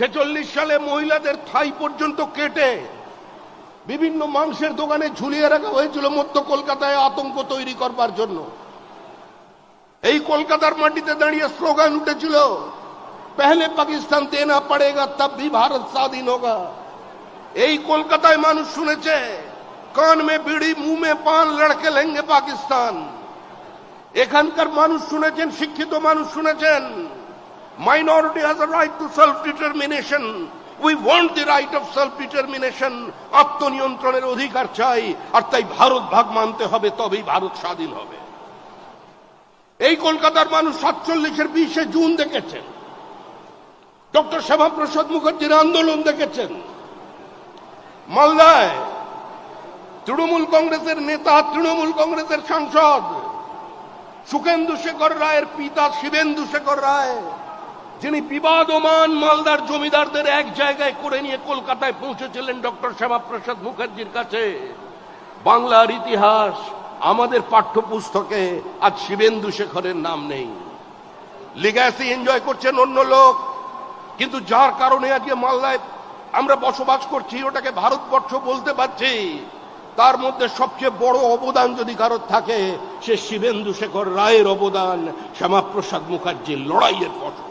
ছেচল্লিশ সালে মহিলাদের থাই পর্যন্ত কেটে বিভিন্ন মাংসের দোকানে ঝুলিয়ে রাখা হয়েছিল মধ্য কলকাতায় আতঙ্ক তৈরি করবার জন্য। এই কলকাতার মাটিতে দাঁড়িয়ে স্লোগান উঠেছিল, পহলে পাকিস্তান দেনা পড়েগা তব ভি ভারত স্বাধীন হোগা। এই কলকাতায় মানুষ শুনেছে, কান মে বিড়ি মুহ মে পান লড়কে লেঙ্গে পাকিস্তান। এখানকার মানুষ শুনেছেন, শিক্ষিত মানুষ শুনেছেন, minority has a right to self determination, we want the right of self determination. আত্মনিয়ন্ত্রণের অধিকার চাই, আর তাই ভারত ভাগ মানতে হবে, তবেই ভারত স্বাধীন হবে। এই কলকাতার মানুষ 47-এর 20 জুন দেখেছেন, ডক্টর শ্যামাপ্রসাদ মুখার্জির আন্দোলন দেখেছেন। মালদায় তৃণমূল কংগ্রেসের নেতা, তৃণমূল কংগ্রেসের সাংসদ সুখেন্দু শেখর রায়ের পিতা শিবেন্দু শেখর রায়, যিনি বিবাদমান মালদার জমিদারদের এক জায়গায় করে নিয়ে কলকাতায় পৌঁছেছিলেন ডক্টর শ্যামাপ্রসাদ মুখার্জির কাছে। বাংলার ইতিহাস আমাদের পাঠ্যপুস্তকে আজ শিবেন্দু শেখরের নাম নেই। লিগ্যাসি এনজয় করছেন অন্য লোক, কিন্তু যার কারণে আজকে মালদায় আমরা বসবাস করছি, ওটাকে ভারতবর্ষ বলতে পারছি, তার মধ্যে সবচেয়ে বড় অবদান যদি কারোর থাকে, সে শিবেন্দু শেখর রায়ের অবদান, শ্যামাপ্রসাদ মুখার্জির লড়াইয়ের ফসল।